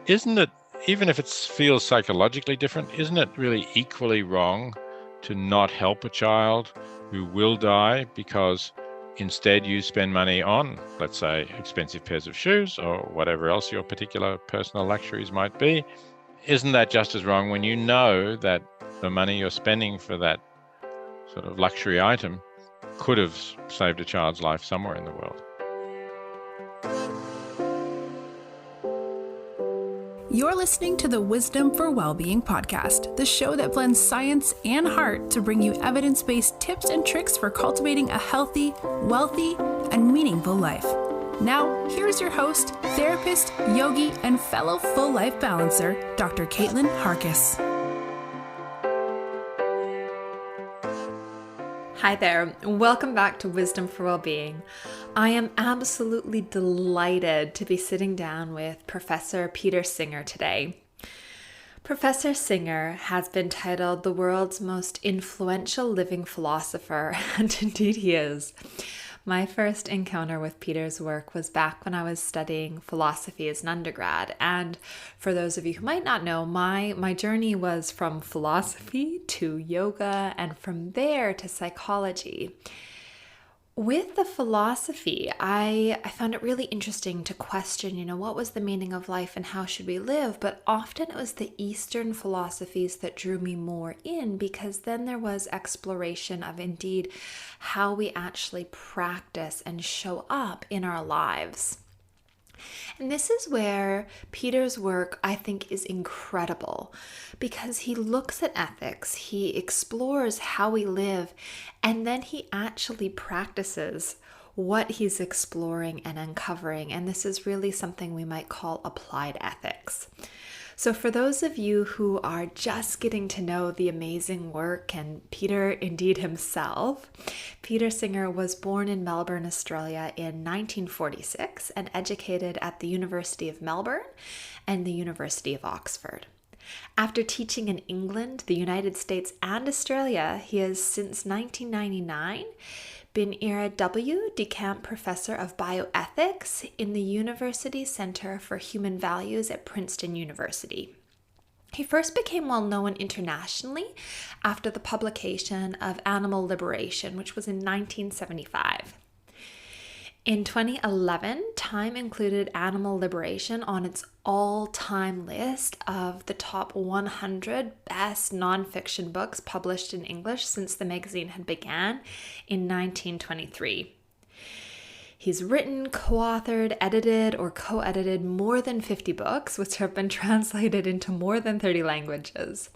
isn't it, even if it feels psychologically different, isn't it really equally wrong to not help a child who will die because instead you spend money on, let's say, expensive pairs of shoes or whatever else your particular personal luxuries might be? Isn't that just as wrong when you know that the money you're spending for that sort of luxury item could have saved a child's life somewhere in the world? You're listening to the Wisdom for Wellbeing podcast, the show that blends science and heart to bring you evidence-based tips and tricks for cultivating a healthy, wealthy, and meaningful life. Now, here's your host, therapist, yogi, and fellow full life balancer, Dr. Caitlin Harkis. Hi there, welcome back to Wisdom for Wellbeing. I am absolutely delighted to be sitting down with Professor Peter Singer today. Professor Singer has been titled the world's most influential living philosopher, and indeed he is. My first encounter with Peter's work was back when I was studying philosophy as an undergrad. And for those of you who might not know, my journey was from philosophy to yoga and from there to psychology. With the philosophy, I found it really interesting to question, what was the meaning of life and how should we live? But often it was the Eastern philosophies that drew me more in, because then there was exploration of indeed how we actually practice and show up in our lives. And this is where Peter's work, I think, is incredible, because he looks at ethics, he explores how we live, and then he actually practices what he's exploring and uncovering. And this is really something we might call applied ethics. So for those of you who are just getting to know the amazing work and Peter indeed himself, Peter Singer was born in Melbourne, Australia in 1946 and educated at the University of Melbourne and the University of Oxford. After teaching in England, the United States, and Australia, he has since 1999 been Ira W, DeCamp Professor of Bioethics in the University Center for Human Values at Princeton University. He first became well known internationally after the publication of Animal Liberation, which was in 1975. In 2011, Time included Animal Liberation on its all-time list of the top 100 best nonfiction books published in English since the magazine had began in 1923. He's written, co-authored, edited, or co-edited more than 50 books, which have been translated into more than 30 languages.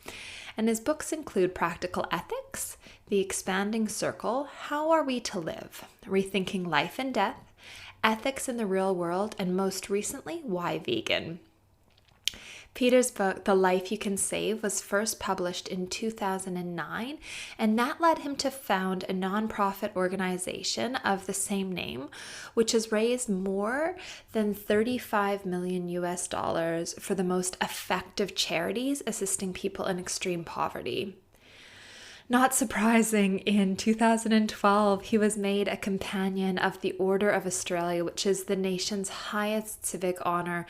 And his books include Practical Ethics, The Expanding Circle, How Are We to Live?, Rethinking Life and Death, Ethics in the Real World, and most recently, Why Vegan? Peter's book, The Life You Can Save, was first published in 2009, and that led him to found a nonprofit organization of the same name, which has raised more than $35 million for the most effective charities assisting people in extreme poverty. Not surprising, in 2012, he was made a companion of the Order of Australia, which is the nation's highest civic honor.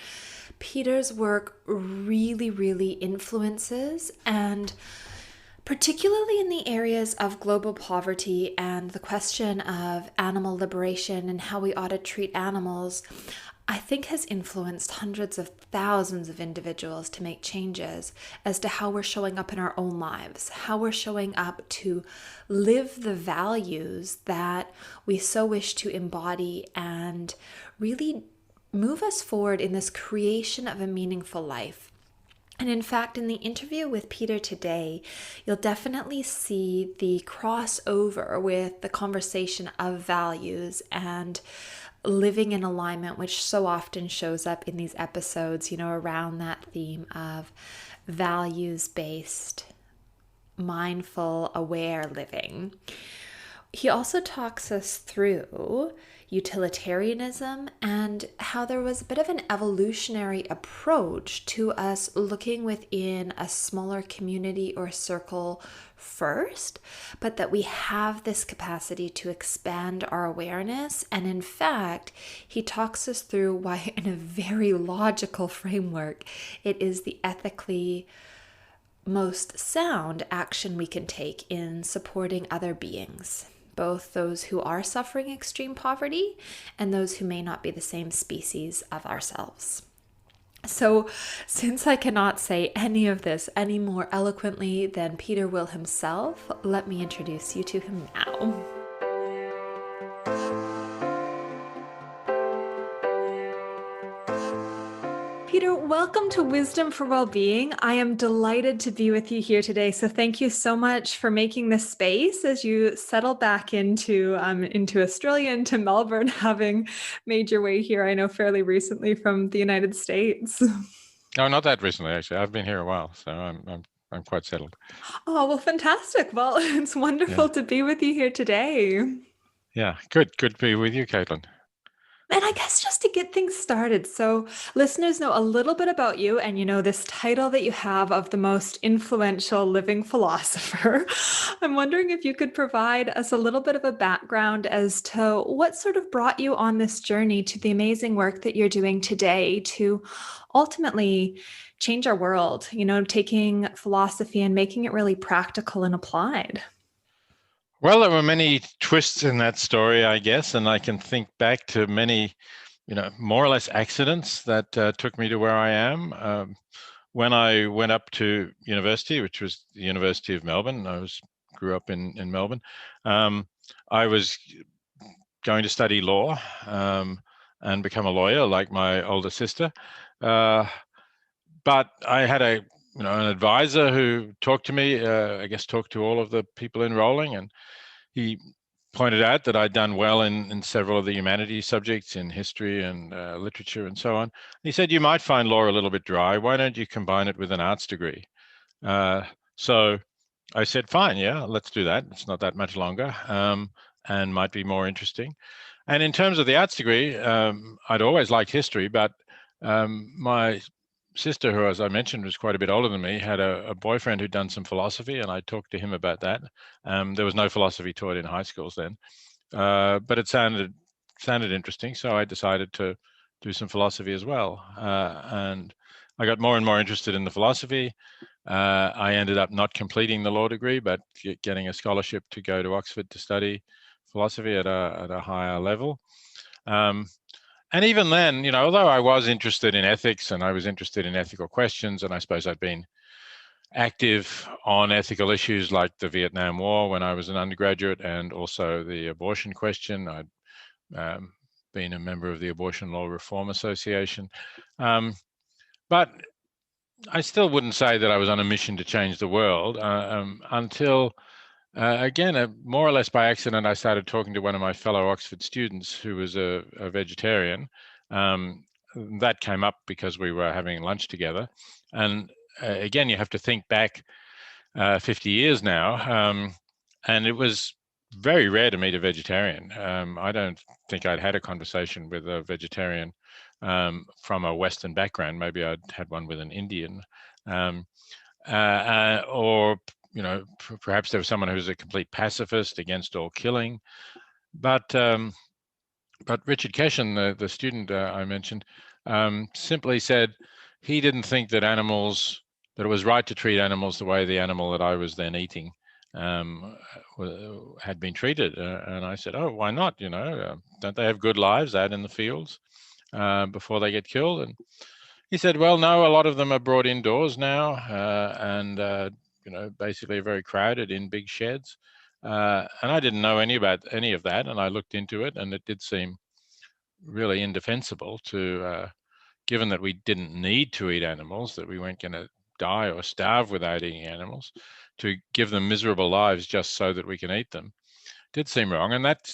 Peter's work really influences, and particularly in the areas of global poverty and the question of animal liberation and how we ought to treat animals, I think has influenced hundreds of thousands of individuals to make changes as to how we're showing up in our own lives, how we're showing up to live the values that we so wish to embody and really move us forward in this creation of a meaningful life. And in fact, in the interview with Peter today, you'll definitely see the crossover with the conversation of values and living in alignment, which so often shows up in these episodes, around that theme of values-based, mindful, aware living. He also talks us through, utilitarianism, and how there was a bit of an evolutionary approach to us looking within a smaller community or circle first, but that we have this capacity to expand our awareness. And in fact, he talks us through why, in a very logical framework, it is the ethically most sound action we can take in supporting other beings, both those who are suffering extreme poverty and those who may not be the same species of ourselves. So, since I cannot say any of this any more eloquently than Peter will himself, let me introduce you to him now. Peter, welcome to Wisdom for Wellbeing. I am delighted to be with you here today. So thank you so much for making this space as you settle back into Australia, into Melbourne, having made your way here, I know, fairly recently from the United States. No, not that recently, actually. I've been here a while, so I'm quite settled. Oh, well, fantastic. Well, it's wonderful to be with you here today. Yeah, good to be with you, Caitlin. And I guess just to get things started, so listeners know a little bit about you and this title that you have of the most influential living philosopher. I'm wondering if you could provide us a little bit of a background as to what sort of brought you on this journey to the amazing work that you're doing today to ultimately change our world, taking philosophy and making it really practical and applied. Well, there were many twists in that story, I guess, and I can think back to many, more or less accidents that took me to where I am. When I went up to university, which was the University of Melbourne, grew up in Melbourne. I was going to study law and become a lawyer, like my older sister. But I had an advisor who talked to me, talked to all of the people enrolling, and he pointed out that I'd done well in several of the humanities subjects, in history and literature and so on. He said, you might find law a little bit dry. Why don't you combine it with an arts degree? So I said, fine, yeah, let's do that. It's not that much longer and might be more interesting. And in terms of the arts degree, I'd always liked history, but my sister, who, as I mentioned, was quite a bit older than me, had a boyfriend who'd done some philosophy, and I talked to him about that. There was no philosophy taught in high schools then, but it sounded interesting, so I decided to do some philosophy as well. And I got more and more interested in the philosophy. I ended up not completing the law degree, but getting a scholarship to go to Oxford to study philosophy at a higher level. And even then, although I was interested in ethics and I was interested in ethical questions, and I suppose I'd been active on ethical issues like the Vietnam War when I was an undergraduate, and also the abortion question. I'd been a member of the Abortion Law Reform Association. But I still wouldn't say that I was on a mission to change the world until again, more or less by accident, I started talking to one of my fellow Oxford students who was a vegetarian. That came up because we were having lunch together. And again, you have to think back 50 years now. And it was very rare to meet a vegetarian. I don't think I'd had a conversation with a vegetarian from a Western background. Maybe I'd had one with an Indian. Or perhaps there was someone who's a complete pacifist against all killing. But Richard Keshen, the student I mentioned, simply said he didn't think that that it was right to treat animals the way the animal that I was then eating had been treated. And I said, oh, why not? Don't they have good lives out in the fields before they get killed? And he said, well, no, a lot of them are brought indoors now and basically very crowded in big sheds. And I didn't know any of that. And I looked into it, and it did seem really indefensible to, given that we didn't need to eat animals, that we weren't going to die or starve without eating animals, to give them miserable lives just so that we can eat them, did seem wrong. And that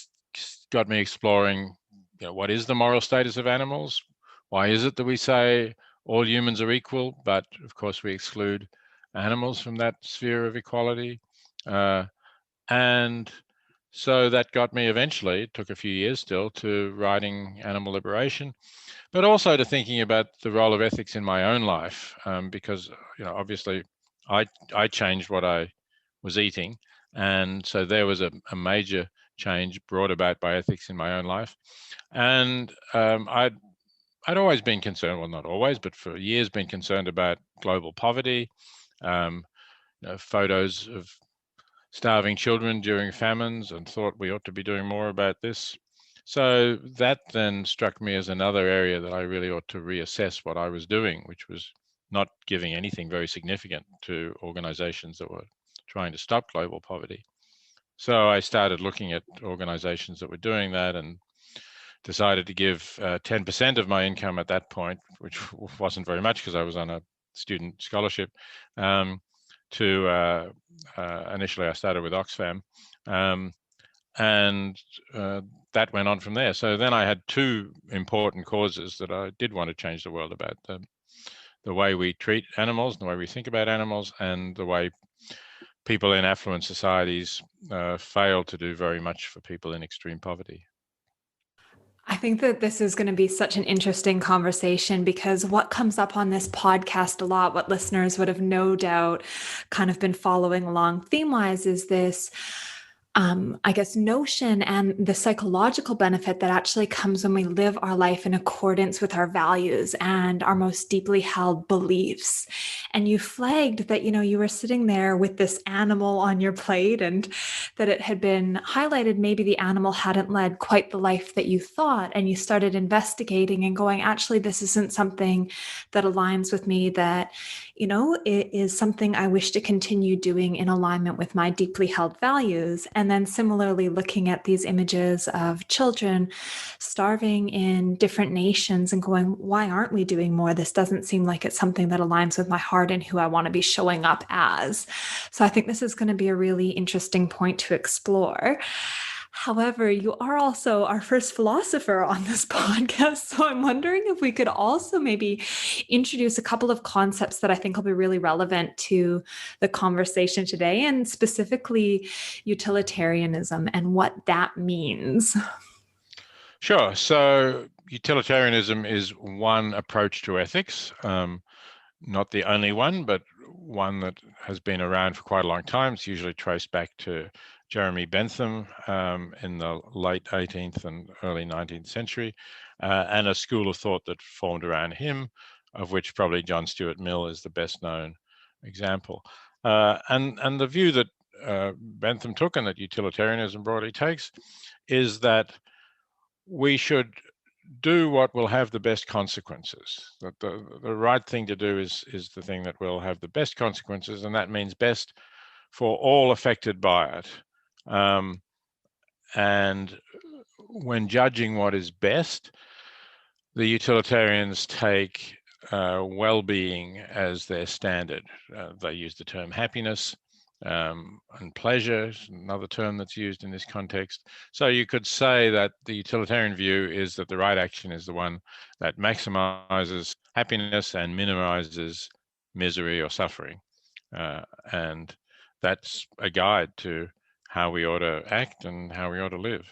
got me exploring, what is the moral status of animals? Why is it that we say all humans are equal, but of course we exclude animals from that sphere of equality? And So that got me eventually, it took a few years still, to writing Animal Liberation, but also to thinking about the role of ethics in my own life, because obviously I changed what I was eating, and so there was a major change brought about by ethics in my own life. And I'd always been concerned, well, not always, but for years been concerned about global poverty, photos of starving children during famines, and thought we ought to be doing more about this. So that then struck me as another area that I really ought to reassess what I was doing, which was not giving anything very significant to organizations that were trying to stop global poverty. So I started looking at organizations that were doing that, and decided to give 10% of my income at that point, which wasn't very much because I was on a student scholarship, to initially I started with Oxfam, and that went on from there. So then I had two important causes that I did want to change the world about: the way we treat animals, the way we think about animals, and the way people in affluent societies fail to do very much for people in extreme poverty. I think that this is going to be such an interesting conversation, because what comes up on this podcast a lot, what listeners would have no doubt kind of been following along theme-wise, is this I guess, notion and the psychological benefit that actually comes when we live our life in accordance with our values and our most deeply held beliefs. And you flagged that, you were sitting there with this animal on your plate, and that it had been highlighted maybe the animal hadn't led quite the life that you thought. And you started investigating and going, actually, this isn't something that aligns with me, that, it is something I wish to continue doing in alignment with my deeply held values. And then similarly, looking at these images of children starving in different nations and going, why aren't we doing more? This doesn't seem like it's something that aligns with my heart and who I want to be showing up as. So I think this is going to be a really interesting point to explore. However, you are also our first philosopher on this podcast. So I'm wondering if we could also maybe introduce a couple of concepts that I think will be really relevant to the conversation today, and specifically utilitarianism and what that means. Sure. So utilitarianism is one approach to ethics, not the only one, but one that has been around for quite a long time. It's usually traced back to Jeremy Bentham in the late 18th and early 19th century, and a school of thought that formed around him, of which probably John Stuart Mill is the best known example. And the view that Bentham took, and that utilitarianism broadly takes, is that we should do what will have the best consequences. That the right thing to do is the thing that will have the best consequences, and that means best for all affected by it. And when judging what is best, the utilitarians take well-being as their standard. They use the term happiness, and pleasure is another term that's used in this context. So you could say that the utilitarian view is that the right action is the one that maximizes happiness and minimizes misery or suffering. And that's a guide to how we ought to act and how we ought to live.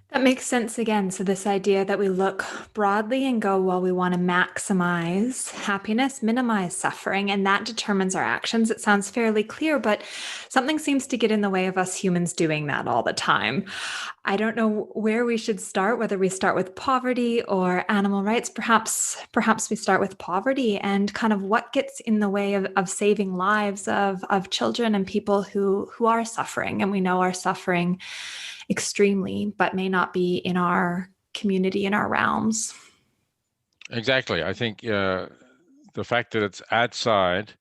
That makes sense again. So this idea that we look broadly and go, well, we want to maximize happiness, minimize suffering, and that determines our actions. It sounds fairly clear, but something seems to get in the way of us humans doing that all the time. I don't know where we should start, whether we start with poverty or animal rights. Perhaps we start with poverty, and kind of what gets in the way of saving lives of children and people who are suffering, and we know are suffering extremely, but may not be in our community, in our realms. Exactly. I think the fact that it's outside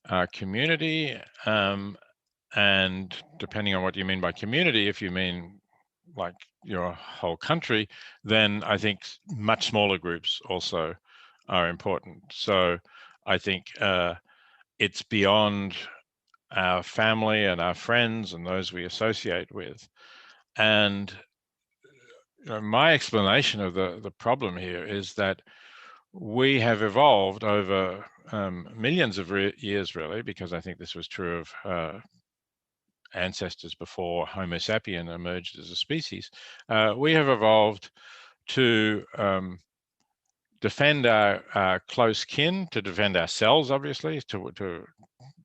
our community, and depending on what you mean by community, if you mean like your whole country, then I think much smaller groups also are important. So I think it's beyond our family and our friends and those we associate with. And my explanation of the problem here is that we have evolved over millions of years, really, because I think this was true of ancestors before Homo sapien emerged as a species, we have evolved to defend our close kin, to defend ourselves, obviously, to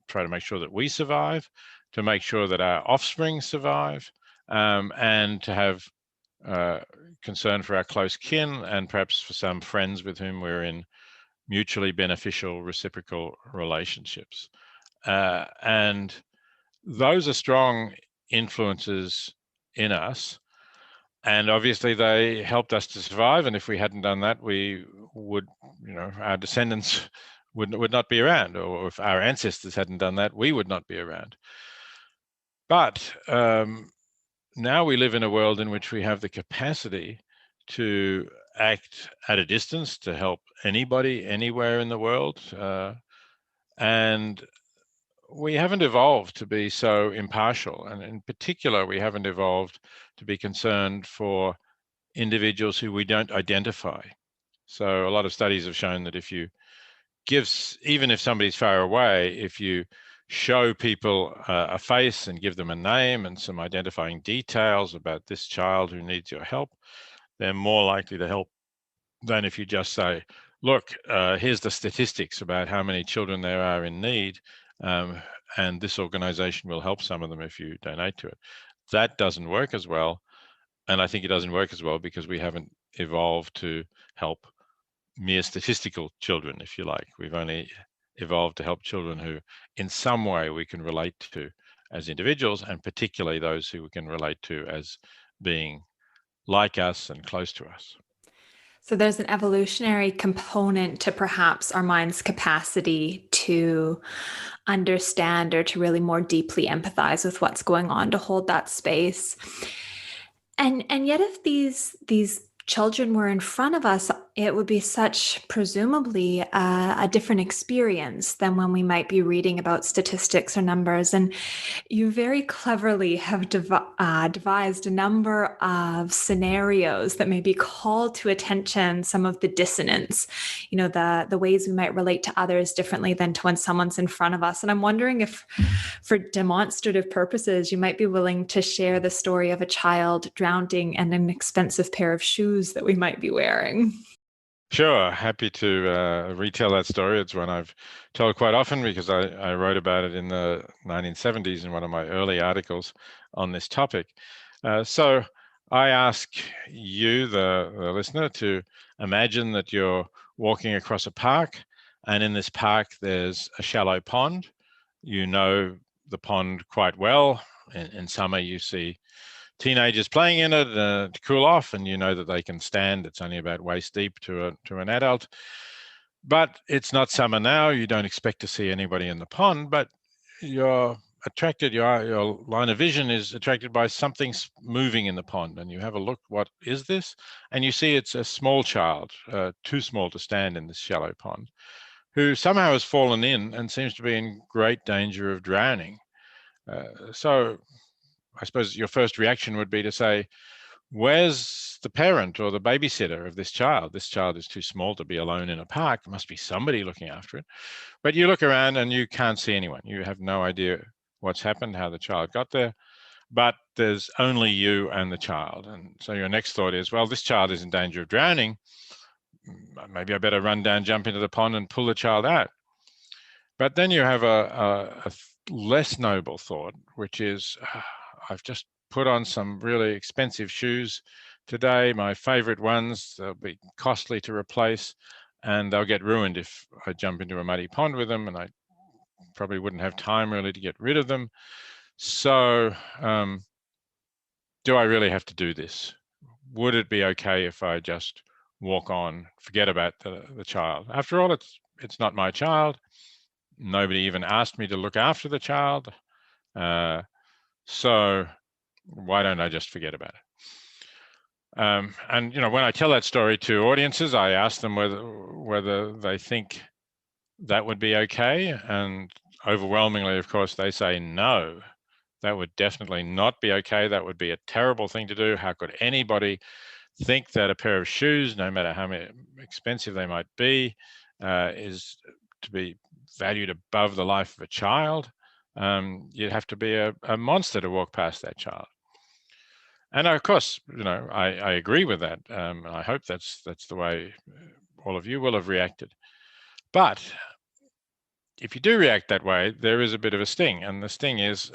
try to make sure that we survive, to make sure that our offspring survive, and to have concern for our close kin and perhaps for some friends with whom we're in mutually beneficial reciprocal relationships. And those are strong influences in us. And obviously they helped us to survive. And if we hadn't done that, we would, our descendants would not be around. Or if our ancestors hadn't done that, we would not be around. But now we live in a world in which we have the capacity to act at a distance to help anybody, anywhere in the world. And we haven't evolved to be so impartial. And in particular, we haven't evolved to be concerned for individuals who we don't identify. So a lot of studies have shown that if you even if somebody's far away, if you show people a face and give them a name and some identifying details about this child who needs your help, they're more likely to help than if you just say, look, here's the statistics about how many children there are in need, and this organization will help some of them if you donate to it. That doesn't work as well. And I think it doesn't work as well because we haven't evolved to help mere statistical children, if you like. We've only evolved to help children who in some way we can relate to as individuals, and particularly those who we can relate to as being like us and close to us. So there's an evolutionary component to perhaps our mind's capacity to understand or to really more deeply empathize with what's going on, to hold that space. And yet if these children were in front of us, it would be such presumably a different experience than when we might be reading about statistics or numbers. And you very cleverly have devised a number of scenarios that maybe call to attention some of the dissonance, the ways we might relate to others differently than to when someone's in front of us. And I'm wondering if, for demonstrative purposes, you might be willing to share the story of a child drowning in an expensive pair of shoes that we might be wearing. Sure, happy to retell that story. It's one I've told quite often because I wrote about it in the 1970s in one of my early articles on this topic. So I ask you, the listener, to imagine that you're walking across a park, and in this park there's a shallow pond. You know the pond quite well. In summer you see teenagers playing in it to cool off, and you know that they can stand. It's only about waist deep to an adult. But it's not summer now. You don't expect to see anybody in the pond, but you're attracted, your line of vision is attracted by something moving in the pond, and you have a look, what is this? And you see it's a small child, too small to stand in this shallow pond, who somehow has fallen in and seems to be in great danger of drowning. So I suppose your first reaction would be to say, where's the parent or the babysitter of this child? This child is too small to be alone in a park. There must be somebody looking after it. But you look around and you can't see anyone. You have no idea what's happened, how the child got there, but there's only you and the child. And so your next thought is, well, this child is in danger of drowning. Maybe I better run down, jump into the pond and pull the child out. But then you have a less noble thought, which is, I've just put on some really expensive shoes today, my favorite ones. They'll be costly to replace, and they'll get ruined if I jump into a muddy pond with them, and I probably wouldn't have time really to get rid of them. So do I really have to do this? Would it be okay if I just walk on, forget about the child? After all, it's not my child. Nobody even asked me to look after the child. So why don't I just forget about it? And when I tell that story to audiences, I ask them whether they think that would be okay. And overwhelmingly, of course, they say no. That would definitely not be okay. That would be a terrible thing to do. How could anybody think that a pair of shoes, no matter how expensive they might be, is to be valued above the life of a child? you'd have to be a monster to walk past that child. And of course, I agree with that. I hope that's the way all of you will have reacted. But if you do react that way, there is a bit of a sting. And the sting is,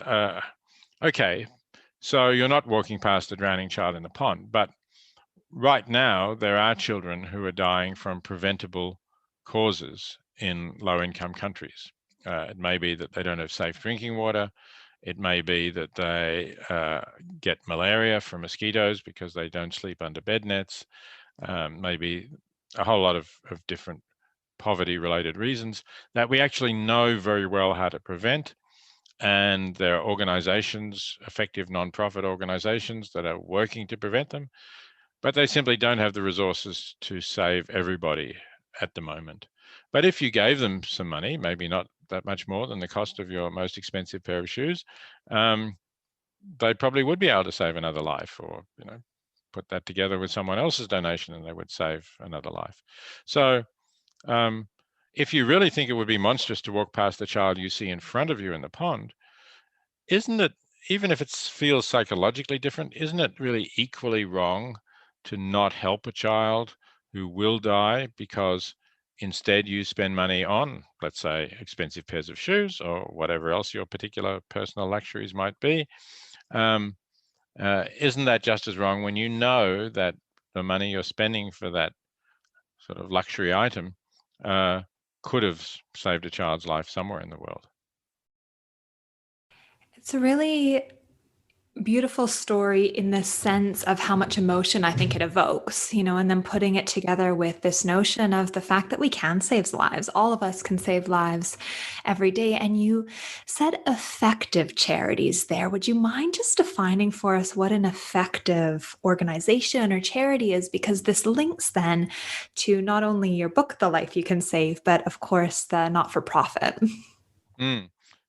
okay, so you're not walking past a drowning child in the pond, but right now there are children who are dying from preventable causes in low-income countries. It may be that they don't have safe drinking water. It may be that they get malaria from mosquitoes because they don't sleep under bed nets. Maybe a whole lot of different poverty-related reasons that we actually know very well how to prevent. And there are organizations, effective non-profit organizations, that are working to prevent them, but they simply don't have the resources to save everybody at the moment. But if you gave them some money, maybe not that much more than the cost of your most expensive pair of shoes, they probably would be able to save another life, or put that together with someone else's donation and they would save another life. So if you really think it would be monstrous to walk past the child you see in front of you in the pond, isn't it, even if it feels psychologically different, isn't it really equally wrong to not help a child who will die because instead you spend money on, let's say, expensive pairs of shoes or whatever else your particular personal luxuries might be? Isn't that just as wrong when you know that the money you're spending for that sort of luxury item could have saved a child's life somewhere in the world? It's a really beautiful story in the sense of how much emotion I think it evokes, and then putting it together with this notion of the fact that we can save lives. All of us can save lives every day. And you said effective charities there. Would you mind just defining for us what an effective organization or charity is? Because this links then to not only your book, The Life You Can Save, but of course the not-for-profit.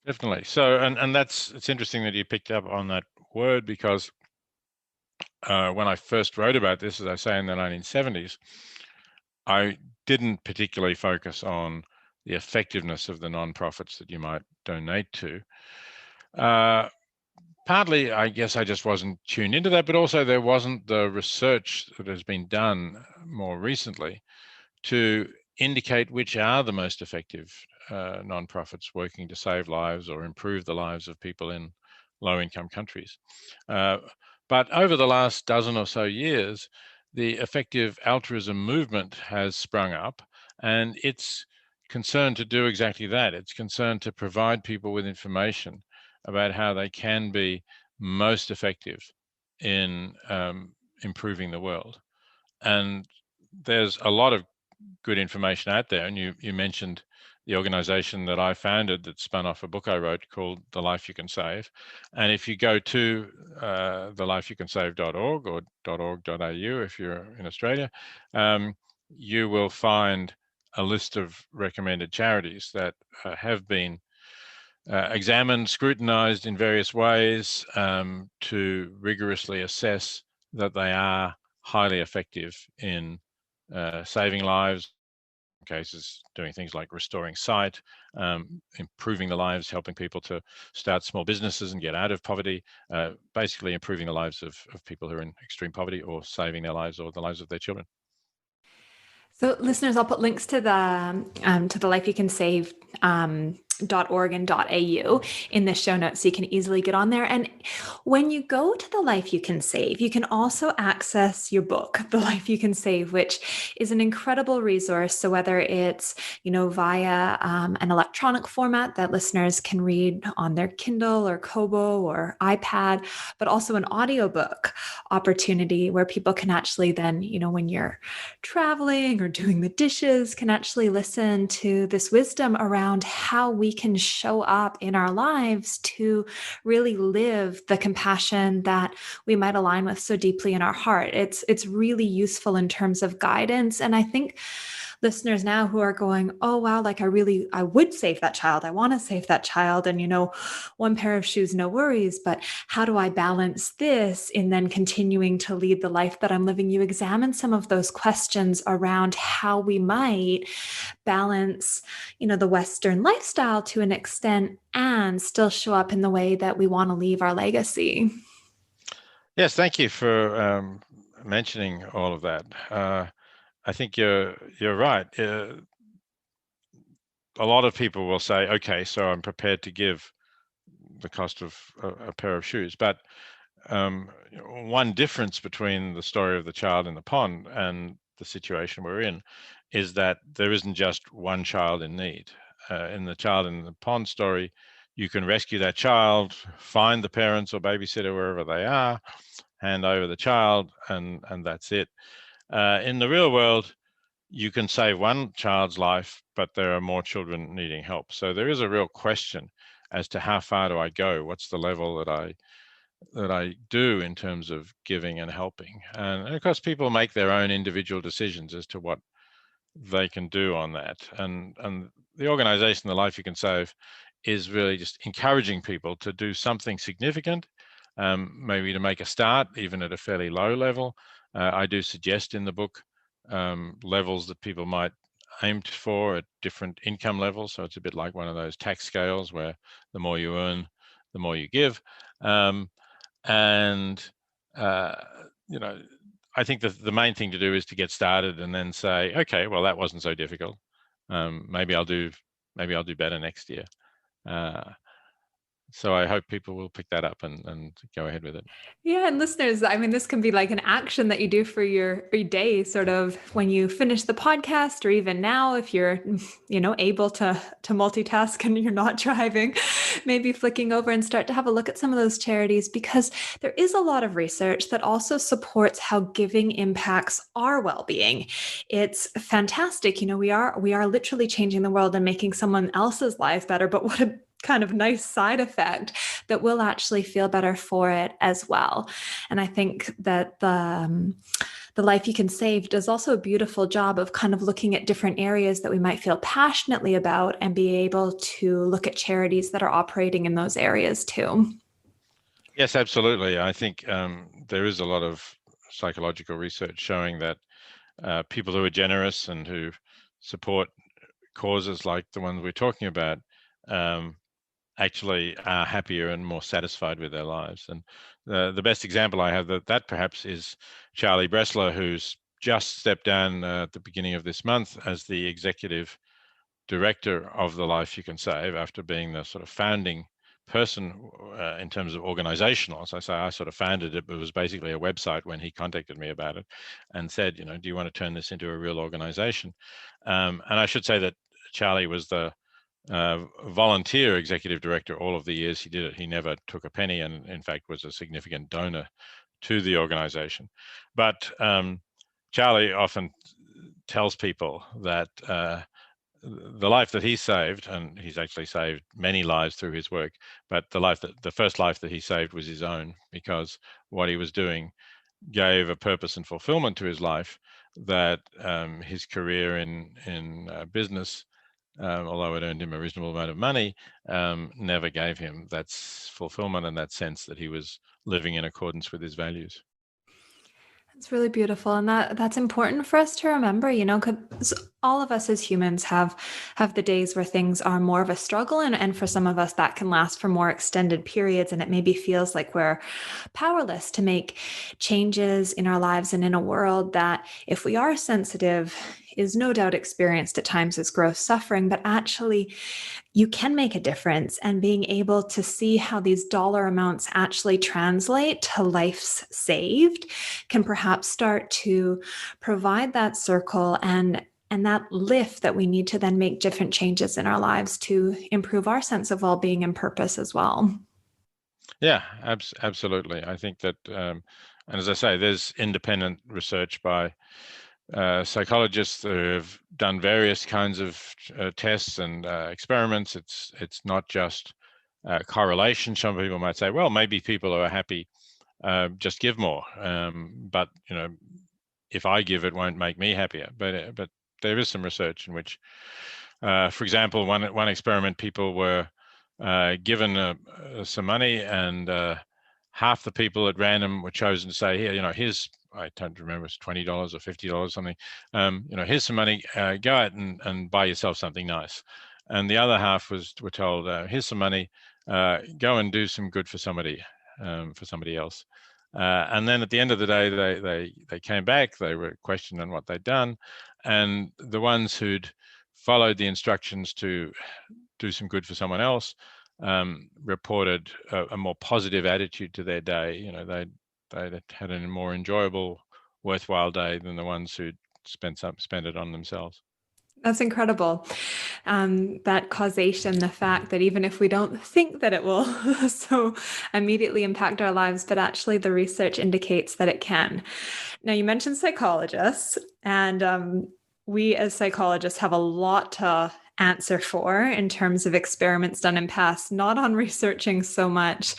Definitely. So, and it's interesting that you picked up on that word, because when I first wrote about this, as I say, in the 1970s, I didn't particularly focus on the effectiveness of the nonprofits that you might donate to. Partly, I guess I just wasn't tuned into that, but also there wasn't the research that has been done more recently to indicate which are the most effective nonprofits working to save lives or improve the lives of people in low-income countries. But over the last dozen or so years, the effective altruism movement has sprung up, and it's concerned to do exactly that. It's concerned to provide people with information about how they can be most effective in improving the world. And there's a lot of good information out there. And you mentioned the organization that I founded that spun off a book I wrote called The Life You Can Save. And if you go to thelifeyoucansave.org or .org.au if you're in Australia, you will find a list of recommended charities that have been examined, scrutinized in various ways to rigorously assess that they are highly effective in saving lives, in cases doing things like restoring sight, improving the lives, helping people to start small businesses and get out of poverty, basically improving the lives of people who are in extreme poverty, or saving their lives or the lives of their children. So listeners, I'll put links to the Life You Can Save .org and .au in the show notes so you can easily get on there. And when you go to The Life You Can Save, you can also access your book, The Life You Can Save, which is an incredible resource. So whether it's, via an electronic format that listeners can read on their Kindle or Kobo or iPad, but also an audiobook opportunity where people can actually then, when you're traveling or doing the dishes, can actually listen to this wisdom around how we can show up in our lives to really live the compassion that we might align with so deeply in our heart. It's really useful in terms of guidance. And I think listeners now who are going, oh, wow, like I would save that child. I want to save that child. And, one pair of shoes, no worries. But how do I balance this in then continuing to lead the life that I'm living? You examine some of those questions around how we might balance, the Western lifestyle to an extent and still show up in the way that we want to leave our legacy. Yes, thank you for mentioning all of that. I think you're right. A lot of people will say, okay, so I'm prepared to give the cost of a pair of shoes. But one difference between the story of the child in the pond and the situation we're in is that there isn't just one child in need. In the child in the pond story, you can rescue that child, find the parents or babysitter wherever they are, hand over the child, and that's it. In the real world, you can save one child's life, but there are more children needing help. So there is a real question as to how far do I go? What's the level that I do in terms of giving and helping? And of course, people make their own individual decisions as to what they can do on that. And the organization, The Life You Can Save, is really just encouraging people to do something significant, maybe to make a start, even at a fairly low level. I do suggest in the book levels that people might aim for at different income levels. So it's a bit like one of those tax scales where the more you earn, the more you give. I think the main thing to do is to get started and then say, okay, well, that wasn't so difficult. Maybe I'll do better next year. So I hope people will pick that up and go ahead with it. Yeah. And listeners, I mean, this can be like an action that you do for your day, sort of when you finish the podcast, or even now, if you're, able to multitask and you're not driving, maybe flicking over and start to have a look at some of those charities, because there is a lot of research that also supports how giving impacts our well-being. It's fantastic. We are literally changing the world and making someone else's life better, but what a kind of nice side effect that we'll actually feel better for it as well. And I think that the Life You Can Save does also a beautiful job of kind of looking at different areas that we might feel passionately about and be able to look at charities that are operating in those areas too. Yes, absolutely. I think there is a lot of psychological research showing that people who are generous and who support causes like the ones we're talking about actually are happier and more satisfied with their lives. And the best example I have that perhaps is Charlie Bressler, who's just stepped down at the beginning of this month as the executive director of The Life You Can Save, after being the sort of founding person in terms of organizational. As I say, I sort of founded it, but it was basically a website when he contacted me about it and said, do you want to turn this into a real organization? And I should say that Charlie was the volunteer executive director all of the years he did it. He never took a penny, and in fact was a significant donor to the organization. But Charlie often tells people that the life that he saved, and he's actually saved many lives through his work, but the first life that he saved was his own, because what he was doing gave a purpose and fulfillment to his life that his career in business, although it earned him a reasonable amount of money, never gave him that fulfillment and that sense that he was living in accordance with his values. It's really beautiful. And that's important for us to remember, because all of us as humans have the days where things are more of a struggle. And for some of us, that can last for more extended periods. And it maybe feels like we're powerless to make changes in our lives and in a world that, if we are sensitive, is no doubt experienced at times as gross suffering, but actually you can make a difference. And being able to see how these dollar amounts actually translate to lives saved can perhaps start to provide that circle and that lift that we need to then make different changes in our lives to improve our sense of well-being and purpose as well. Yeah, absolutely. I think that, and as I say, there's independent research by psychologists who have done various kinds of tests and experiments. It's not just correlation. Some people might say, well, maybe people who are happy just give more, but if I give, it won't make me happier. But there is some research in which, for example, one experiment, people were given some money, and half the people at random were chosen to say, here, here's, I don't remember, it's $20 or $50, something. Here's some money. Go out and buy yourself something nice. And the other half were told, here's some money. Go and do some good for somebody else. And then at the end of the day, they came back. They were questioned on what they'd done, and the ones who'd followed the instructions to do some good for someone else reported a more positive attitude to their day. They'd had a more enjoyable, worthwhile day than the ones who'd spent it on themselves. That's incredible. That causation, the fact that even if we don't think that it will so immediately impact our lives, but actually the research indicates that it can. Now, you mentioned psychologists, and we as psychologists have a lot to answer for in terms of experiments done in past, not on researching so much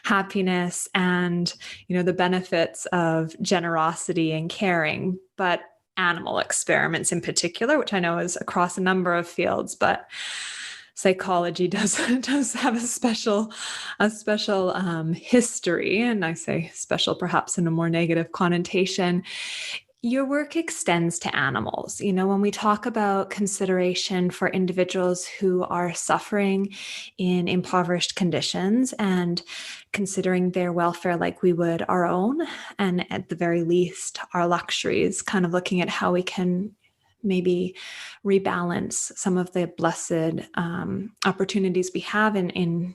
happiness and, the benefits of generosity and caring, but animal experiments in particular, which I know is across a number of fields, but psychology does have a special history, and I say special perhaps in a more negative connotation. Your work extends to animals. When we talk about consideration for individuals who are suffering in impoverished conditions and considering their welfare like we would our own, and at the very least, our luxuries, kind of looking at how we can maybe rebalance some of the blessed opportunities we have in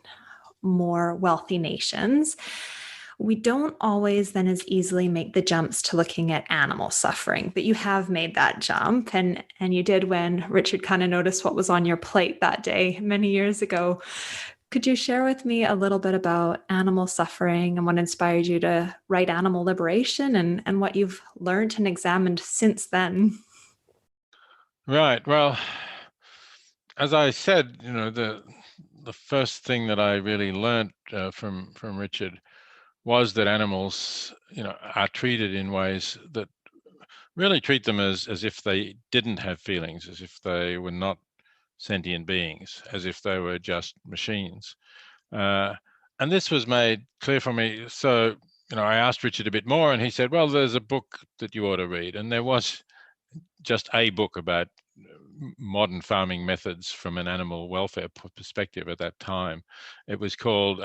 more wealthy nations. We don't always then as easily make the jumps to looking at animal suffering, but you have made that jump, and you did when Richard kind of noticed what was on your plate that day many years ago. Could you share with me a little bit about animal suffering and what inspired you to write Animal Liberation, and what you've learned and examined since then? Right. Well, as I said, the first thing that I really learned from Richard was that animals, are treated in ways that really treat them as if they didn't have feelings, as if they were not sentient beings, as if they were just machines. And this was made clear for me. So, I asked Richard a bit more, and he said, well, there's a book that you ought to read. And there was just a book about modern farming methods from an animal welfare perspective at that time. It was called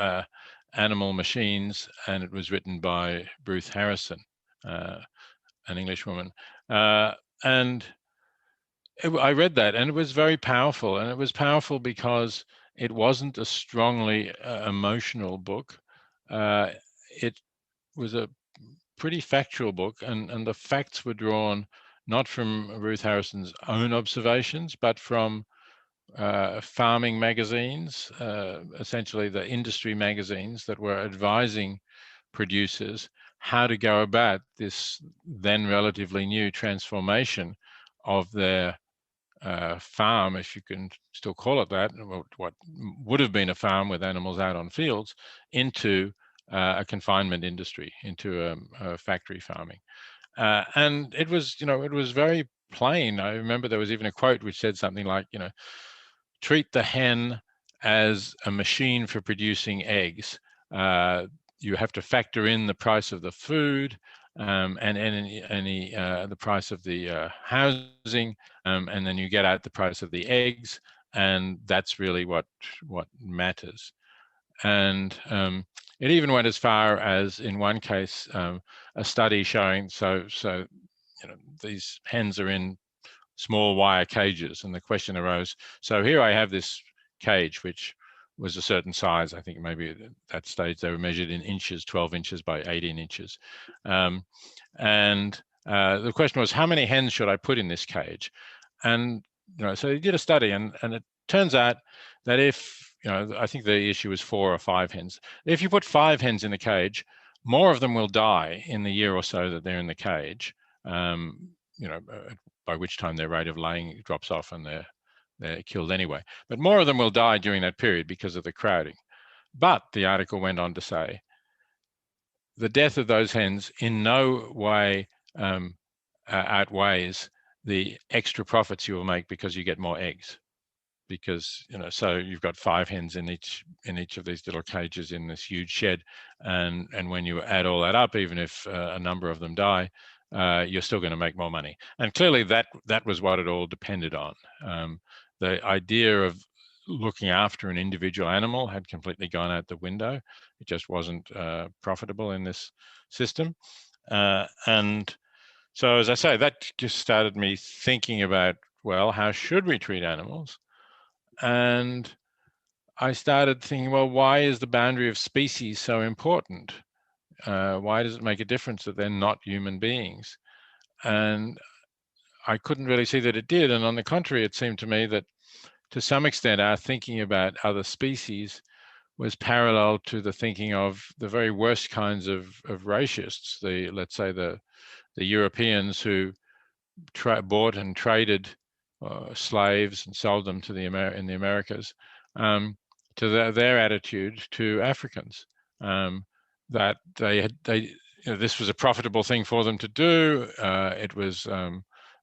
Animal Machines, and it was written by Ruth Harrison, an Englishwoman. And I read that, and it was very powerful. And it was powerful because it wasn't a strongly emotional book. It was a pretty factual book, and the facts were drawn not from Ruth Harrison's own observations, but from farming magazines, essentially the industry magazines that were advising producers how to go about this then relatively new transformation of their farm, if you can still call it that, what would have been a farm with animals out on fields, into a confinement industry, into a factory farming. And it was, it was very plain. I remember there was even a quote which said something like, treat the hen as a machine for producing eggs. You have to factor in the price of the food and the price of the housing, and then you get out the price of the eggs, and that's really what matters. And it even went as far as, in one case, a study showing so these hens are in small wire cages, and the question arose, so here I have this cage which was a certain size. I think maybe at that stage they were measured in inches, 12 inches by 18 inches. And the question was, how many hens should I put in this cage? And so he did a study, and it turns out that if, I think the issue was 4 or 5 hens. If you put 5 hens in the cage, more of them will die in the year or so that they're in the cage, by which time their rate of laying drops off and they're killed anyway. But more of them will die during that period because of the crowding. But the article went on to say, the death of those hens in no way outweighs the extra profits you will make because you get more eggs. Because, so you've got 5 hens in each of these little cages in this huge shed, and when you add all that up, even if a number of them die, you're still going to make more money. And clearly that was what it all depended on. The idea of looking after an individual animal had completely gone out the window. It just wasn't profitable in this system. And so, as I say, that just started me thinking about, well, how should we treat animals? And I started thinking, well, why is the boundary of species so important? Why does it make a difference that they're not human beings? And I couldn't really see that it did. And on the contrary, it seemed to me that to some extent, our thinking about other species was parallel to the thinking of the very worst kinds of racists, let's say the Europeans who bought and traded slaves and sold them to in the Americas, to their attitude to Africans, that this was a profitable thing for them to do. It was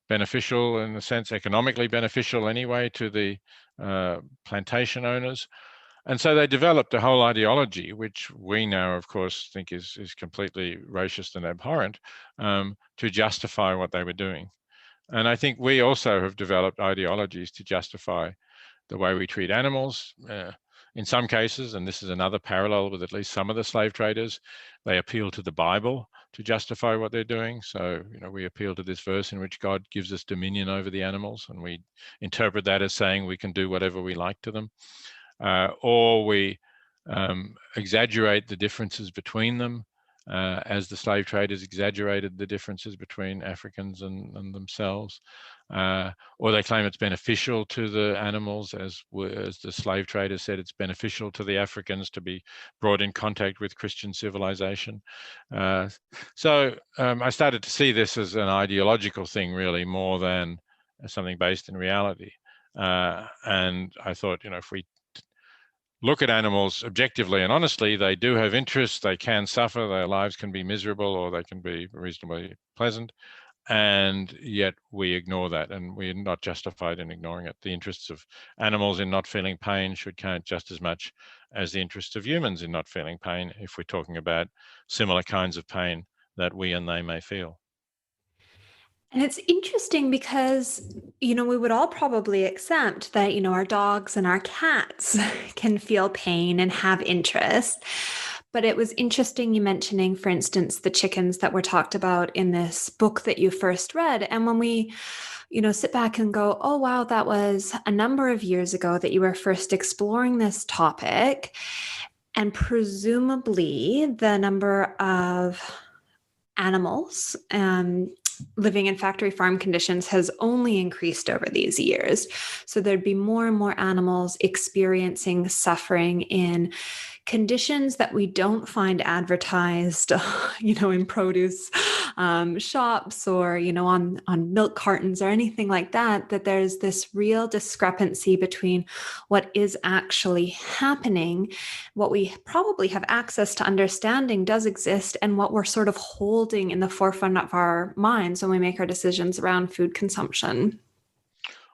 beneficial in the sense, economically beneficial anyway, to the plantation owners. And so they developed a whole ideology, which we now, of course, think is completely racist and abhorrent, to justify what they were doing. And I think we also have developed ideologies to justify the way we treat animals. In some cases, and this is another parallel with at least some of the slave traders, they appeal to the Bible to justify what they're doing. So, we appeal to this verse in which God gives us dominion over the animals, and we interpret that as saying we can do whatever we like to them. Or we exaggerate the differences between them, as the slave traders exaggerated the differences between Africans and themselves. Or they claim it's beneficial to the animals, as the slave traders said it's beneficial to the Africans to be brought in contact with Christian civilization. So I started to see this as an ideological thing, really, more than something based in reality. And I thought, if we look at animals objectively and honestly, they do have interests, they can suffer, their lives can be miserable, or they can be reasonably pleasant, and yet we ignore that, and we're not justified in ignoring it. The interests of animals in not feeling pain should count just as much as the interests of humans in not feeling pain, if we're talking about similar kinds of pain that we and they may feel. And it's interesting because, we would all probably accept that, our dogs and our cats can feel pain and have interest. But it was interesting you mentioning, for instance, the chickens that were talked about in this book that you first read. And when we, sit back and go, oh, wow, that was a number of years ago that you were first exploring this topic. And presumably the number of animals living in factory farm conditions has only increased over these years. So there'd be more and more animals experiencing suffering in conditions that we don't find advertised, in produce shops or, on milk cartons or anything like that, that there's this real discrepancy between what is actually happening, what we probably have access to understanding does exist, and what we're sort of holding in the forefront of our minds when we make our decisions around food consumption.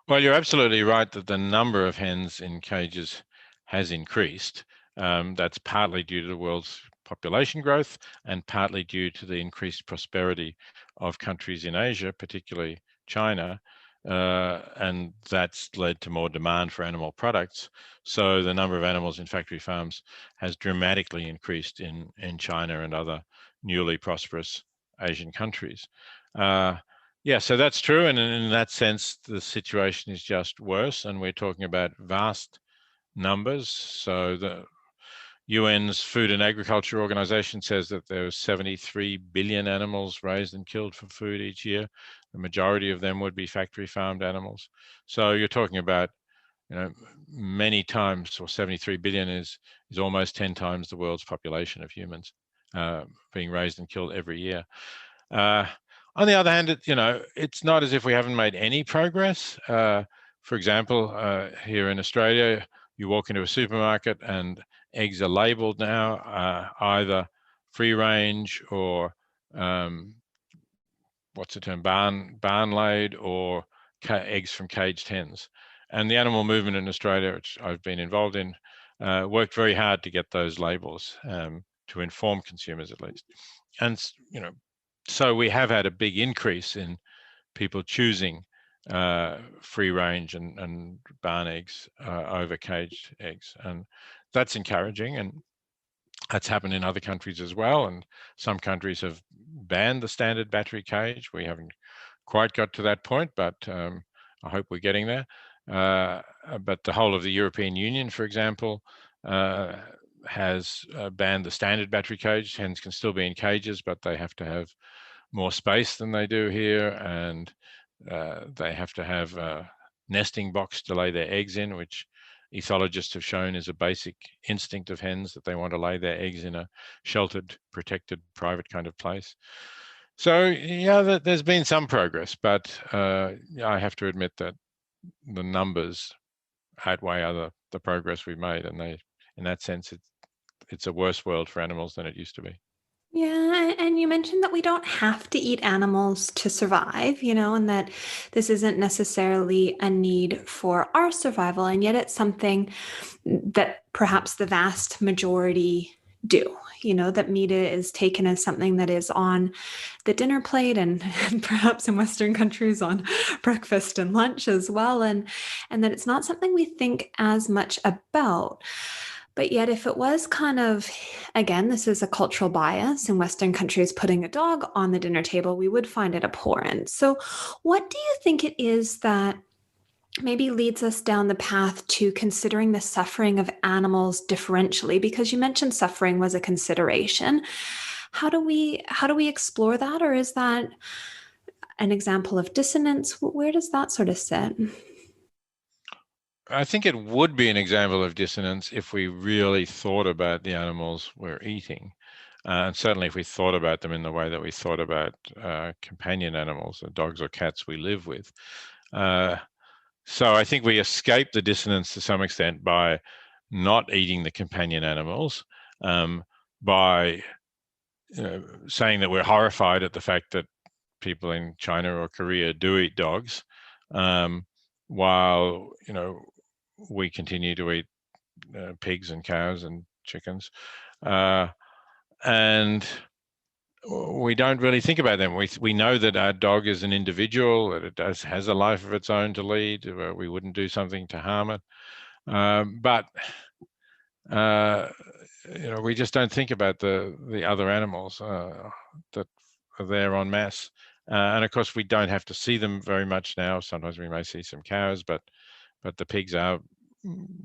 Well, you're absolutely right that the number of hens in cages has increased. That's partly due to the world's population growth and partly due to the increased prosperity of countries in Asia, particularly China, and that's led to more demand for animal products. So the number of animals in factory farms has dramatically increased in China and other newly prosperous Asian countries. So that's true, and in that sense, the situation is just worse, and we're talking about vast numbers. So the UN's Food and Agriculture Organization says that there are 73 billion animals raised and killed for food each year. The majority of them would be factory farmed animals. So you're talking about, many times, or 73 billion is almost 10 times the world's population of humans being raised and killed every year. On the other hand, it's not as if we haven't made any progress. For example, here in Australia, you walk into a supermarket and eggs are labelled now, either free range or what's the term, barn laid, or eggs from caged hens. And the animal movement in Australia, which I've been involved in, worked very hard to get those labels, to inform consumers at least. And so we have had a big increase in people choosing free range and barn eggs over caged eggs, and that's encouraging, and that's happened in other countries as well. And some countries have banned the standard battery cage. We haven't quite got to that point, but I hope we're getting there. But the whole of the European Union, for example, has banned the standard battery cage. Hens can still be in cages, but they have to have more space than they do here, and they have to have a nesting box to lay their eggs in, which ethologists have shown is a basic instinct of hens, that they want to lay their eggs in a sheltered, protected, private kind of place. So yeah, there's been some progress, but I have to admit that the numbers outweigh the progress we've made, and in that sense, it's a worse world for animals than it used to be. Yeah, and you mentioned that we don't have to eat animals to survive, and that this isn't necessarily a need for our survival, and yet it's something that perhaps the vast majority do. That meat is taken as something that is on the dinner plate, and perhaps in Western countries on breakfast and lunch as well, and that it's not something we think as much about. But yet, if it was kind of, again, this is a cultural bias in Western countries, putting a dog on the dinner table, we would find it abhorrent. So what do you think it is that maybe leads us down the path to considering the suffering of animals differentially? Because you mentioned suffering was a consideration. How do we explore that? Or is that an example of dissonance? Where does that sort of sit? I think it would be an example of dissonance if we really thought about the animals we're eating. And certainly if we thought about them in the way that we thought about companion animals, the dogs or cats we live with. So I think we escape the dissonance to some extent by not eating the companion animals, by saying that we're horrified at the fact that people in China or Korea do eat dogs, while we continue to eat pigs and cows and chickens, and we don't really think about them. We know that our dog is an individual, that it has a life of its own to lead. We wouldn't do something to harm it, but we just don't think about the other animals that are there en masse. And of course, we don't have to see them very much now. Sometimes we may see some cows, but the pigs are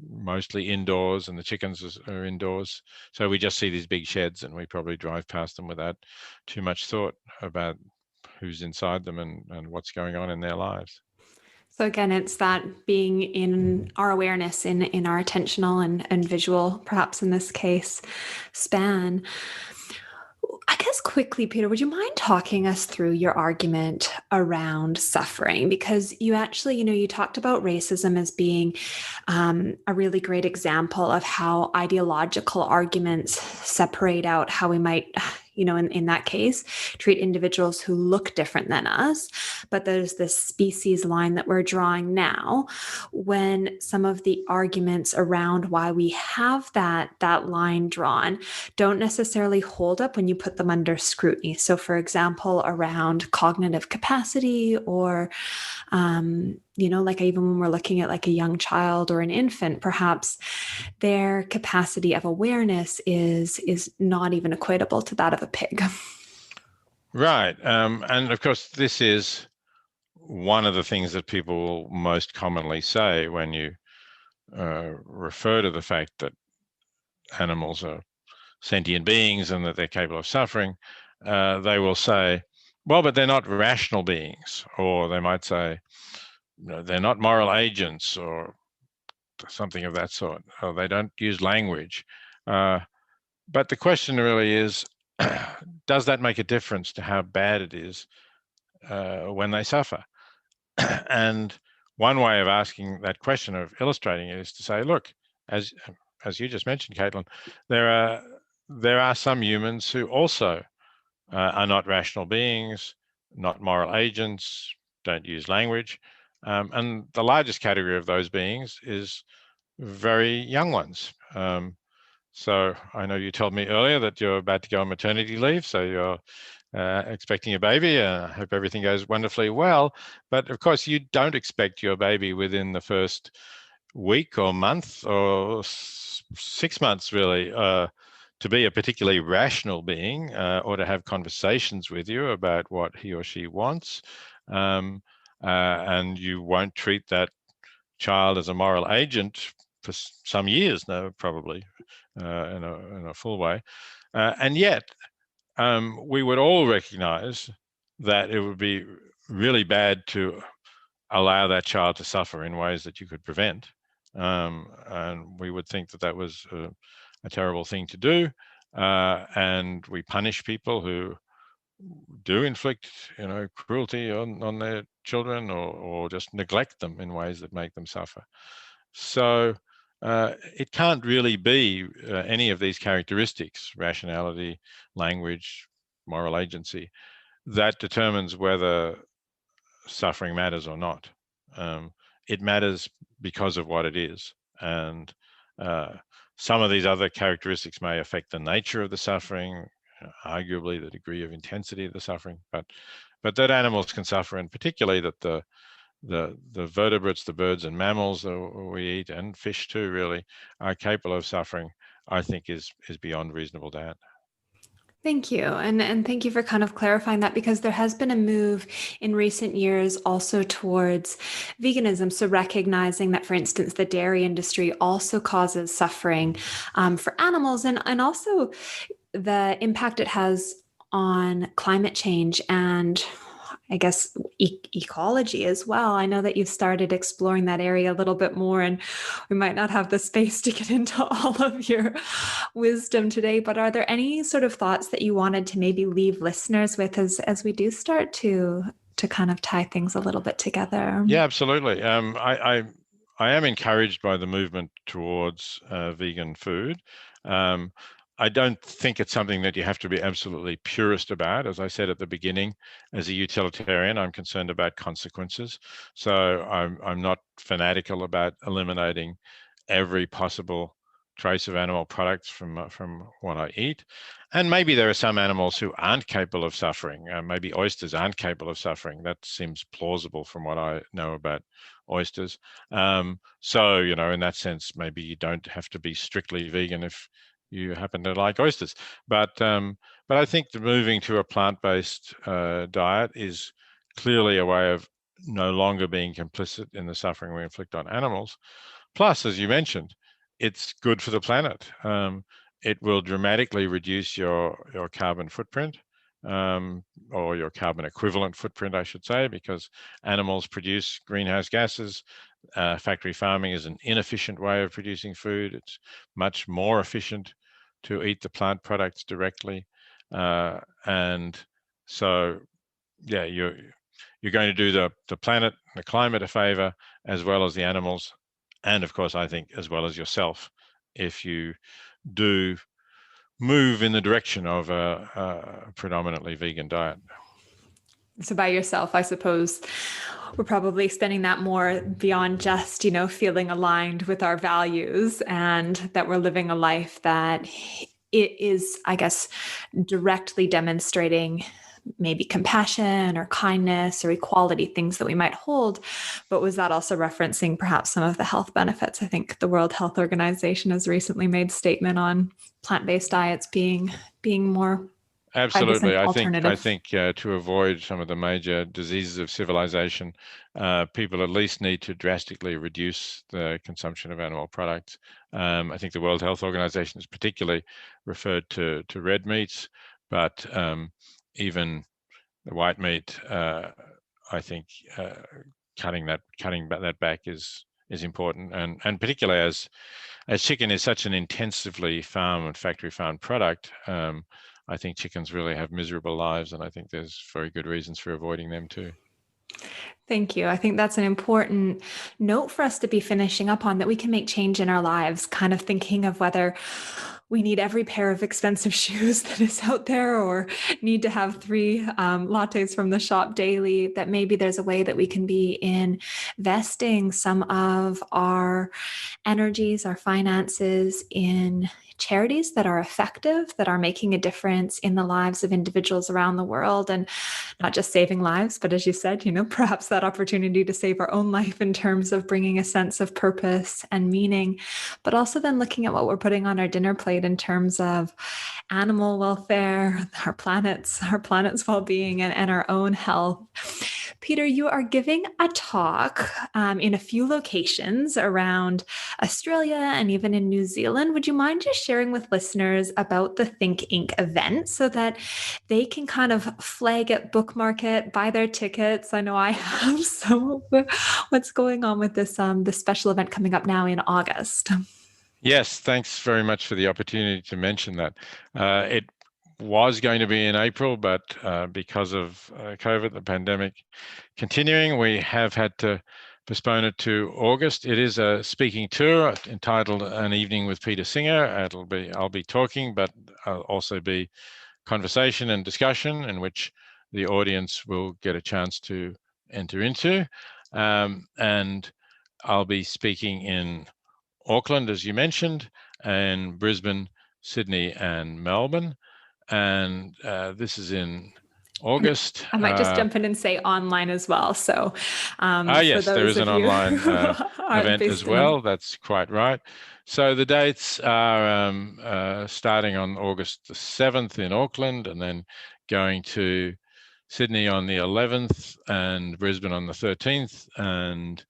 mostly indoors and the chickens are indoors. So we just see these big sheds, and we probably drive past them without too much thought about who's inside them and what's going on in their lives. So again, it's that being in our awareness, in our attentional and visual, perhaps in this case, span. I guess quickly, Peter, would you mind talking us through your argument around suffering? Because you actually, you talked about racism as being a really great example of how ideological arguments separate out how we might, in that case, treat individuals who look different than us. But there's this species line that we're drawing now, when some of the arguments around why we have that line drawn don't necessarily hold up when you put them under scrutiny. So for example, around cognitive capacity, or like even when we're looking at like a young child or an infant, perhaps their capacity of awareness is not even equatable to that of a pig. Right. And of course, this is one of the things that people will most commonly say when you refer to the fact that animals are sentient beings and that they're capable of suffering. They will say, well, but they're not rational beings, or they might say, they're not moral agents, or something of that sort, or they don't use language. But the question really is, does that make a difference to how bad it is when they suffer? And one way of asking that question, of illustrating it, is to say, look, as you just mentioned, Caitlin, there are some humans who also are not rational beings, not moral agents, don't use language. And the largest category of those beings is very young ones. So I know you told me earlier that you're about to go on maternity leave, so you're expecting a baby. I hope everything goes wonderfully well. But of course, you don't expect your baby within the first week or month or 6 months, really, to be a particularly rational being or to have conversations with you about what he or she wants. And you won't treat that child as a moral agent for some years now, probably, in a full way. And yet, we would all recognize that it would be really bad to allow that child to suffer in ways that you could prevent. And we would think that that was a terrible thing to do. And we punish people who do inflict, cruelty on their children or just neglect them in ways that make them suffer. So it can't really be any of these characteristics, rationality, language, moral agency, that determines whether suffering matters or not. It matters because of what it is. And some of these other characteristics may affect the nature of the suffering, arguably the degree of intensity of the suffering, but that animals can suffer, and particularly that the vertebrates, the birds and mammals that we eat, and fish too, really, are capable of suffering, I think is beyond reasonable doubt. Thank you. And thank you for kind of clarifying that, because there has been a move in recent years also towards veganism. So recognizing that, for instance, the dairy industry also causes suffering for animals, and also the impact it has on climate change and I guess ecology as well. I know that you've started exploring that area a little bit more, and we might not have the space to get into all of your wisdom today, but are there any sort of thoughts that you wanted to maybe leave listeners with as we do start to kind of tie things a little bit together? Yeah, absolutely. I am encouraged by the movement towards vegan food. I don't think it's something that you have to be absolutely purist about. As I said at the beginning, as a utilitarian, I'm concerned about consequences. So I'm not fanatical about eliminating every possible trace of animal products from what I eat. And maybe there are some animals who aren't capable of suffering. Maybe oysters aren't capable of suffering. That seems plausible from what I know about oysters. So, in that sense, maybe you don't have to be strictly vegan if you happen to like oysters. But I think the moving to a plant-based diet is clearly a way of no longer being complicit in the suffering we inflict on animals. Plus, as you mentioned, it's good for the planet. It will dramatically reduce your carbon footprint, or your carbon equivalent footprint, I should say, because animals produce greenhouse gases. Factory farming is an inefficient way of producing food. It's much more efficient to eat the plant products directly. And so, yeah, you're going to do the planet, the climate a favor, as well as the animals, and of course, I think as well as yourself, if you do move in the direction of a predominantly vegan diet. So by yourself, I suppose we're probably spending that more beyond just, feeling aligned with our values, and that we're living a life that it is, I guess, directly demonstrating maybe compassion or kindness or equality, things that we might hold. But was that also referencing perhaps some of the health benefits? I think the World Health Organization has recently made statement on plant-based diets being more. Absolutely. I think to avoid some of the major diseases of civilization, people at least need to drastically reduce the consumption of animal products. I think the World Health Organization has particularly referred to red meats, but even the white meat, I think cutting that back is important, and particularly as chicken is such an intensively farm and factory farmed product. I think chickens really have miserable lives, and I think there's very good reasons for avoiding them too. Thank you. I think that's an important note for us to be finishing up on, that we can make change in our lives, kind of thinking of whether we need every pair of expensive shoes that is out there, or need to have 3 lattes from the shop daily, that maybe there's a way that we can be investing some of our energies, our finances in charities that are effective, that are making a difference in the lives of individuals around the world, and not just saving lives, but as you said, perhaps that opportunity to save our own life in terms of bringing a sense of purpose and meaning, but also then looking at what we're putting on our dinner plate in terms of animal welfare, our planet's well-being, and our own health. Peter, you are giving a talk in a few locations around Australia and even in New Zealand. Would you mind just sharing with listeners about the Think Inc. event so that they can kind of flag it, bookmark it, buy their tickets? I know I have. So what's going on with this special event coming up now in August? Yes, thanks very much for the opportunity to mention that. It was going to be in April, but because of COVID, the pandemic continuing, we have had to postpone it to August. It is a speaking tour entitled An Evening with Peter Singer. I'll be talking, but I'll also be conversation and discussion in which the audience will get a chance to enter into. And I'll be speaking in Auckland, as you mentioned, and Brisbane, Sydney, and Melbourne. And this is in August. I might just jump in and say online as well. So, yes, there is an online event as well. That's quite right. So the dates are starting on August the 7th in Auckland, and then going to Sydney on the 11th and Brisbane on the 13th, and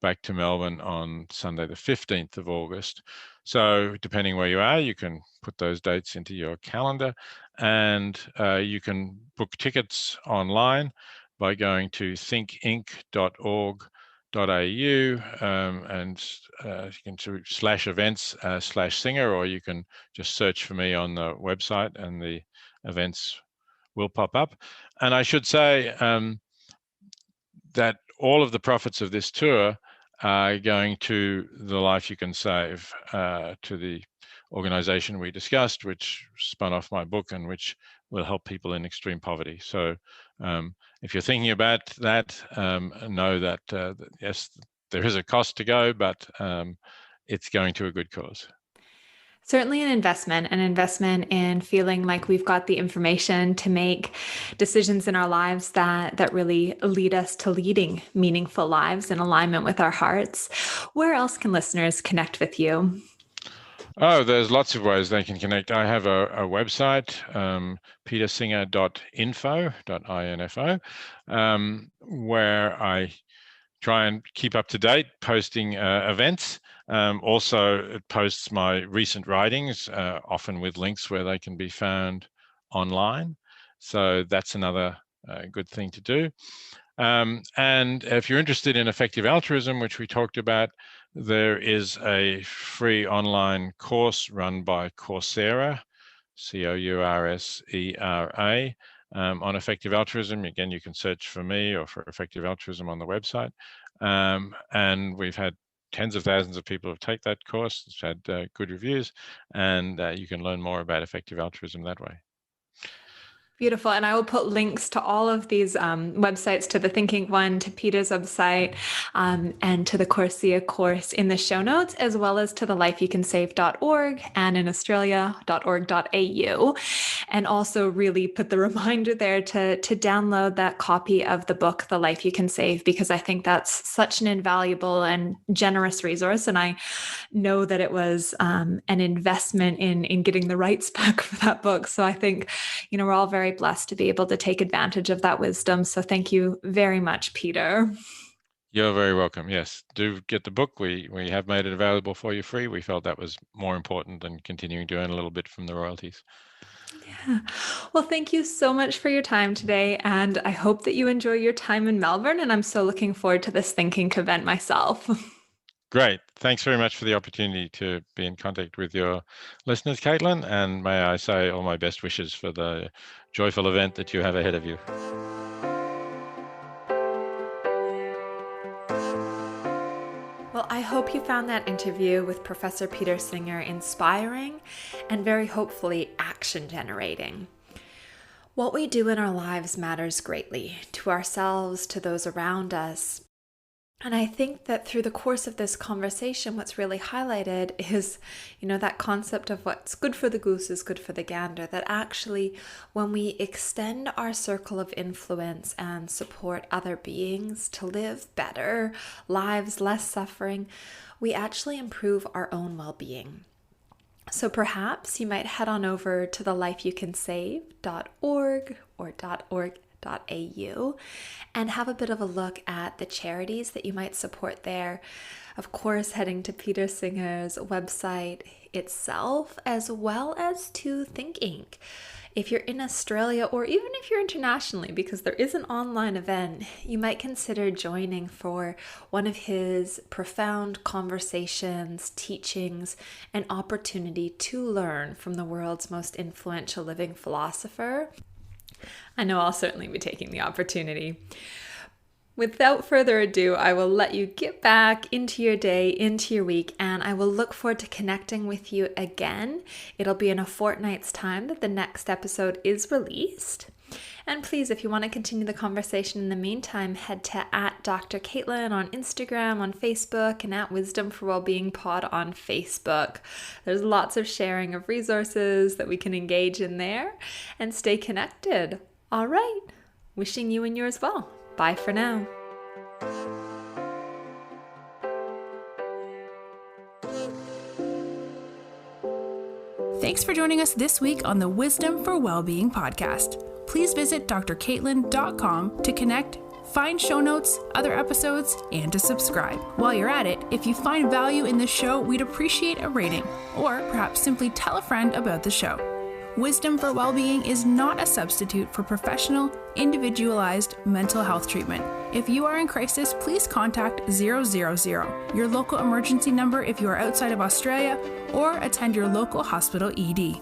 back to Melbourne on Sunday the 15th of August. So depending where you are, you can put those dates into your calendar, and you can book tickets online by going to thinkinc.org.au and you can /events/Singer, or you can just search for me on the website and the events will pop up. And I should say that all of the profits of this tour are going to the Life You Can Save, to the organization we discussed, which spun off my book and which will help people in extreme poverty. So if you're thinking about that, know that yes, there is a cost to go, but it's going to a good cause. Certainly an investment in feeling like we've got the information to make decisions in our lives that really lead us to leading meaningful lives in alignment with our hearts. Where else can listeners connect with you? Oh, there's lots of ways they can connect. I have a website, petersinger.info, where I try and keep up to date, posting events. Also, it posts my recent writings, often with links where they can be found online. So that's another good thing to do. And if you're interested in effective altruism, which we talked about, there is a free online course run by Coursera, Coursera, on effective altruism. Again, you can search for me or for effective altruism on the website. And we've had tens of thousands of people who take that course. It's had good reviews, and you can learn more about effective altruism that way. Beautiful. And I will put links to all of these websites, to the Thinking one, to Peter's website, and to the Coursera course in the show notes, as well as to the lifeyoucansave.org and in Australia.org.au. And also really put the reminder there to download that copy of the book, The Life You Can Save, because I think that's such an invaluable and generous resource. And I know that it was an investment in getting the rights back for that book. So I think, we're all very blessed to be able to take advantage of that wisdom. So thank you very much, Peter. You're very welcome. Yes, do get the book. We have made it available for you free. We felt that was more important than continuing to earn a little bit from the royalties. Yeah. Well, thank you so much for your time today. And I hope that you enjoy your time in Melbourne. And I'm so looking forward to this Thinking event myself. Great. Thanks very much for the opportunity to be in contact with your listeners, Caitlin. And may I say all my best wishes for the joyful event that you have ahead of you. Well, I hope you found that interview with Professor Peter Singer inspiring and very hopefully action generating. What we do in our lives matters greatly to ourselves, to those around us. And I think that through the course of this conversation, what's really highlighted is, that concept of what's good for the goose is good for the gander, that actually when we extend our circle of influence and support other beings to live better lives, less suffering, we actually improve our own well-being. So perhaps you might head on over to thelifeyoucansave.org or .org.au and have a bit of a look at the charities that you might support there. Of course, heading to Peter Singer's website itself, as well as to Think Inc. If you're in Australia, or even if you're internationally, because there is an online event, you might consider joining for one of his profound conversations, teachings, and opportunity to learn from the world's most influential living philosopher. I know I'll certainly be taking the opportunity. Without further ado, I will let you get back into your day, into your week, and I will look forward to connecting with you again. It'll be in a fortnight's time that the next episode is released. And please, if you want to continue the conversation in the meantime, head to @Dr. Caitlin on Instagram, on Facebook, and @Wisdom for Wellbeing Pod on Facebook. There's lots of sharing of resources that we can engage in there and stay connected. All right, wishing you and yours well. Bye for now. Thanks for joining us this week on the Wisdom for Wellbeing podcast. Please visit drcaitlin.com to connect, find show notes, other episodes, and to subscribe. While you're at it, if you find value in the show, we'd appreciate a rating, or perhaps simply tell a friend about the show. Wisdom for Wellbeing is not a substitute for professional, individualized mental health treatment. If you are in crisis, please contact 000, your local emergency number if you are outside of Australia, or attend your local hospital ED.